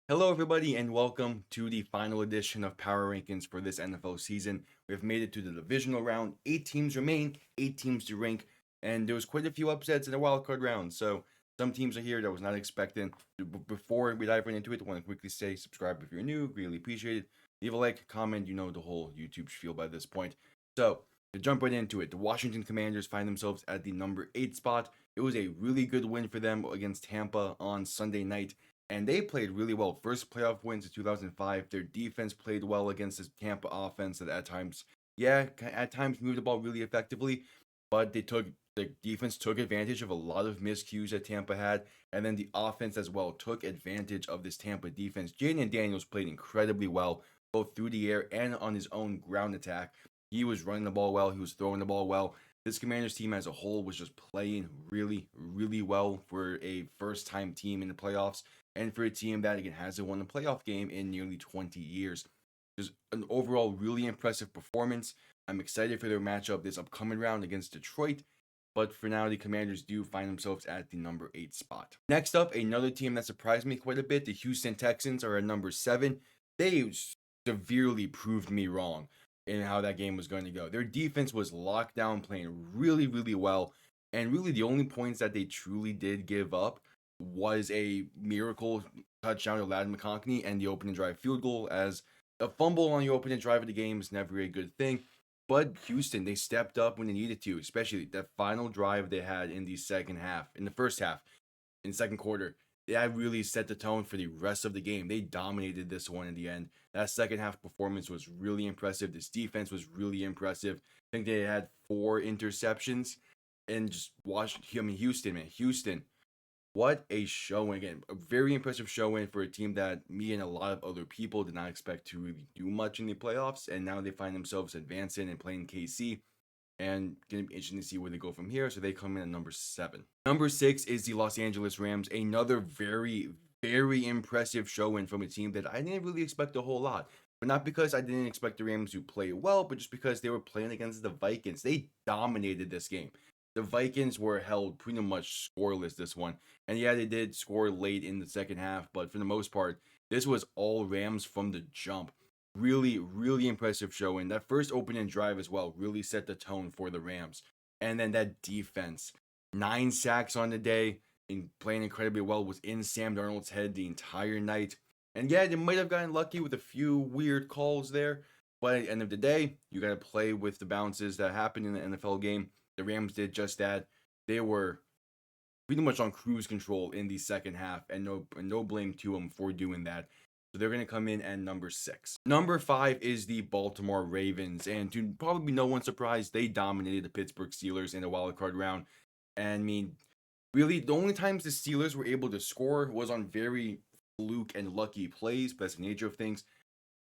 Hello, everybody, and welcome to the final edition of Power Rankings for this NFL season. We've made it to the divisional round. 8 teams remain, 8 teams to rank, and there was quite a few upsets in the wildcard round. So some teams are here that I was not expecting. Before we dive right into it, I want to quickly say subscribe if you're new. Really appreciate it. Leave a like, comment. You know the whole YouTube spiel by this point. So to jump right into it, the Washington Commanders find themselves at the number 8 spot. It was a really good win for them against Tampa on Sunday night, and they played really well. First playoff wins in 2005. Their defense played well against this Tampa offense that at times moved the ball really effectively, but the defense took advantage of a lot of miscues that Tampa had, and then the offense as well took advantage of this Tampa defense. Jaden Daniels played incredibly well, both through the air and on his own ground attack. He was running the ball well, he was throwing the ball well. This Commanders team as a whole was just playing really, really well for a first time team in the playoffs, and for a team that again hasn't won a playoff game in nearly 20 years. Just an overall really impressive performance. I'm excited for their matchup this upcoming round against Detroit, but for now, the Commanders do find themselves at the number 8 spot. Next up, another team that surprised me quite a bit, the Houston Texans are at number 7. They severely proved me wrong in how that game was going to go. Their defense was locked down, playing really, really well, and really the only points that they truly did give up was a miracle touchdown to Ladd McConkey and the opening drive field goal, as a fumble on the opening drive of the game is never a good thing. But Houston, they stepped up when they needed to, especially that final drive they had in the first half, in the second quarter. That really set the tone for the rest of the game. They dominated this one in the end. That second half performance was really impressive. This defense was really impressive. I think they had 4 interceptions, and just watch. I mean, Houston, man, Houston, what a showing. Again, a very impressive showing for a team that me and a lot of other people did not expect to really do much in the playoffs. And now they find themselves advancing and playing KC. And going to be interesting to see where they go from here. So they come in at number 7. Number 6 is the Los Angeles Rams. Another very, very impressive showing from a team that I didn't really expect a whole lot. But not because I didn't expect the Rams to play well, but just because they were playing against the Vikings. They dominated this game. The Vikings were held pretty much scoreless this one. And yeah, they did score late in the second half, but for the most part, this was all Rams from the jump. Really, really impressive showing. That first opening drive as well really set the tone for the Rams. And then that defense, 9 sacks on the day, and playing incredibly well, was in Sam Darnold's head the entire night. And yeah, they might have gotten lucky with a few weird calls there, but at the end of the day, you got to play with the bounces that happen in the NFL game. The Rams did just that. They were pretty much on cruise control in the second half, and no blame to them for doing that. So they're going to come in at number 6. Number 5 is the Baltimore Ravens, and to probably no one's surprise, they dominated the Pittsburgh Steelers in the wild card round. And I mean, really, the only times the Steelers were able to score was on very fluke and lucky plays, but that's the nature of things.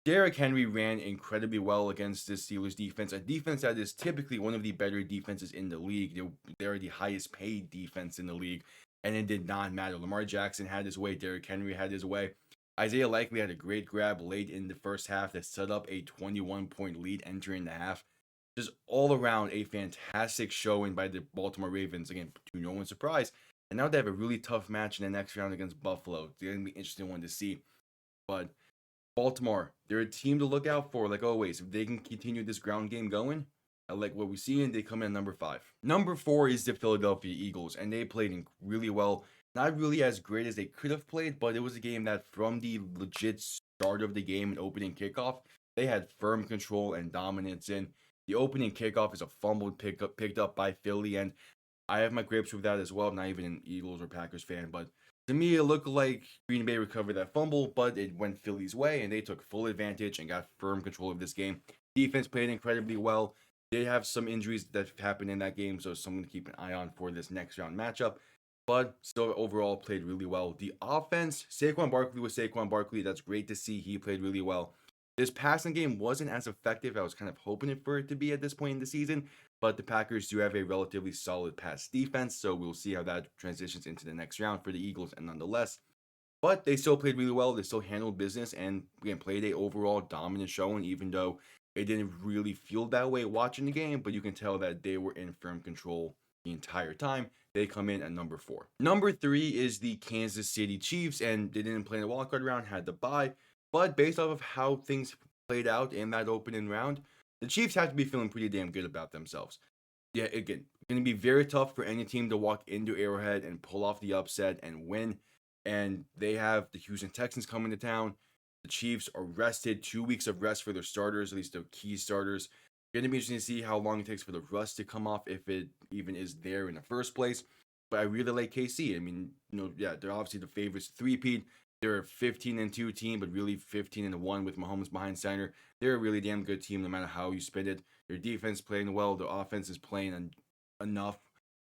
Derrick Henry ran incredibly well against this Steelers defense, a defense that is typically one of the better defenses in the league. They're the highest paid defense in the league, and it did not matter. Lamar Jackson had his way, Derrick Henry had his way. Isaiah Likely had a great grab late in the first half that set up a 21-point lead entering the half. Just all around a fantastic showing by the Baltimore Ravens. Again, to no one's surprise. And now they have a really tough match in the next round against Buffalo. It's going to be an interesting one to see. But Baltimore, they're a team to look out for, like always. If they can continue this ground game going, I like what we see, and they come in at number 5. Number 4 is the Philadelphia Eagles, and they played really well. Not really as great as they could have played, but it was a game that from the legit start of the game and opening kickoff, they had firm control and dominance in. The opening kickoff is a fumble picked up by Philly, and I have my grapes with that as well. I'm not even an Eagles or Packers fan, but to me, it looked like Green Bay recovered that fumble, but it went Philly's way, and they took full advantage and got firm control of this game. Defense played incredibly well. They have some injuries that happened in that game, so something to keep an eye on for this next round matchup. But still, overall, played really well. The offense, Saquon Barkley was Saquon Barkley. That's great to see. He played really well. This passing game wasn't as effective. I was kind of hoping for it to be at this point in the season, but the Packers do have a relatively solid pass defense, so we'll see how that transitions into the next round for the Eagles, and nonetheless. But they still played really well. They still handled business, and again, played a overall dominant showing, even though it didn't really feel that way watching the game, but you can tell that they were in firm control the entire time. They come in at number 4. Number 3 is the Kansas City Chiefs, and they didn't play in the wildcard round, had to bye. But based off of how things played out in that opening round, the Chiefs have to be feeling pretty damn good about themselves. Yeah, again, going to be very tough for any team to walk into Arrowhead and pull off the upset and win. And they have the Houston Texans coming to town. The Chiefs are rested, 2 weeks of rest for their starters, at least their key starters. Going to be interesting to see how long it takes for the rust to come off, if it even is there in the first place. But I really like KC. I mean, yeah, they're obviously the favorites, three-peat. They're a 15-2 team, but really 15-1 with Mahomes behind center. They're a really damn good team, no matter how you spin it. Their defense playing well, their offense is playing enough.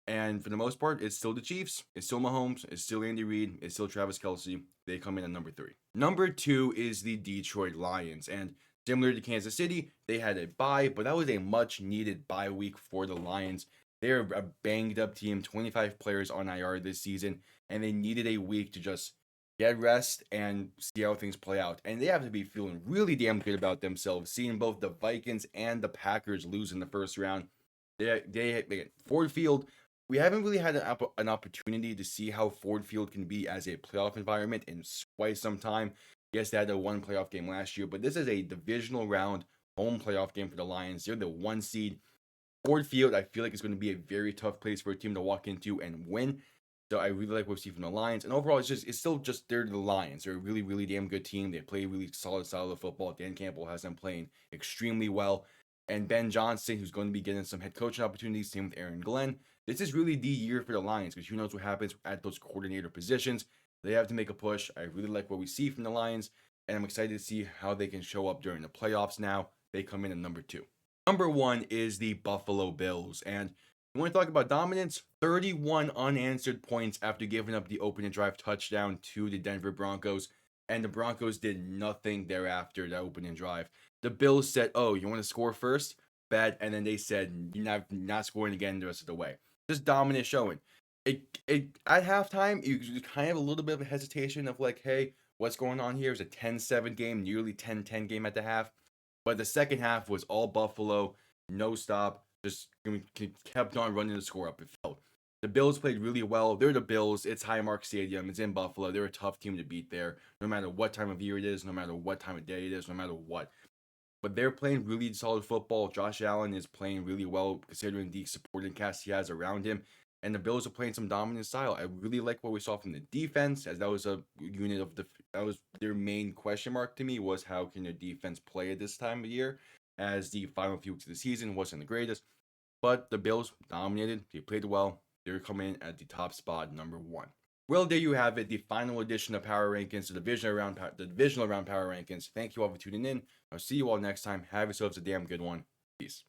And for the most part, it's still the Chiefs. It's still Mahomes. It's still Andy Reid. It's still Travis Kelce. They come in at number 3. Number 2 is the Detroit Lions. And similar to Kansas City, they had a bye, but that was a much needed bye week for the Lions. They're a banged up team, 25 players on IR this season, and they needed a week to just get rest and see how things play out. And they have to be feeling really damn good about themselves, seeing both the Vikings and the Packers lose in the first round. They Ford Field. We haven't really had an opportunity to see how Ford Field can be as a playoff environment in quite some time. Yes, they had a one playoff game last year, but this is a divisional round home playoff game for the Lions. They're the 1 seed. Ford Field, I feel like it's going to be a very tough place for a team to walk into and win. So I really like what we see from the Lions. And overall, it's still just they're the Lions. They're a really damn good team. They play really solid style of football. Dan Campbell has them playing extremely well. And Ben Johnson, who's going to be getting some head coaching opportunities, same with Aaron Glenn. This is really the year for the Lions, because who knows what happens at those coordinator positions. They have to make a push. I really like what we see from the Lions, and I'm excited to see how they can show up during the playoffs now. They come in at number 2. Number 1 is the Buffalo Bills. And you want to talk about dominance? 31 unanswered points after giving up the opening drive touchdown to the Denver Broncos. And the Broncos did nothing thereafter, that opening drive. The Bills said, oh, you want to score first? Bad. And then they said, you're not scoring again the rest of the way. Just dominant showing. It at halftime, you kind of have a little bit of a hesitation of like, hey, what's going on here? It was a 10-7 game, nearly 10-10 game at the half. But the second half was all Buffalo, no stop, just kept on running the score up. It felt. The Bills played really well. They're the Bills. It's Highmark Stadium. It's in Buffalo. They're a tough team to beat there, no matter what time of year it is, no matter what time of day it is, no matter what. But they're playing really solid football. Josh Allen is playing really well considering the supporting cast he has around him. And the Bills are playing some dominant style. I really like what we saw from the defense, as that was a unit of that was their main question mark to me, was how can their defense play at this time of year, as the final few weeks of the season wasn't the greatest. But the Bills dominated. They played well. They're coming in at the top spot, number 1. Well, there you have it, the final edition of Power Rankings, the divisional round Power Rankings. Thank you all for tuning in. I'll see you all next time. Have yourselves a damn good one. Peace.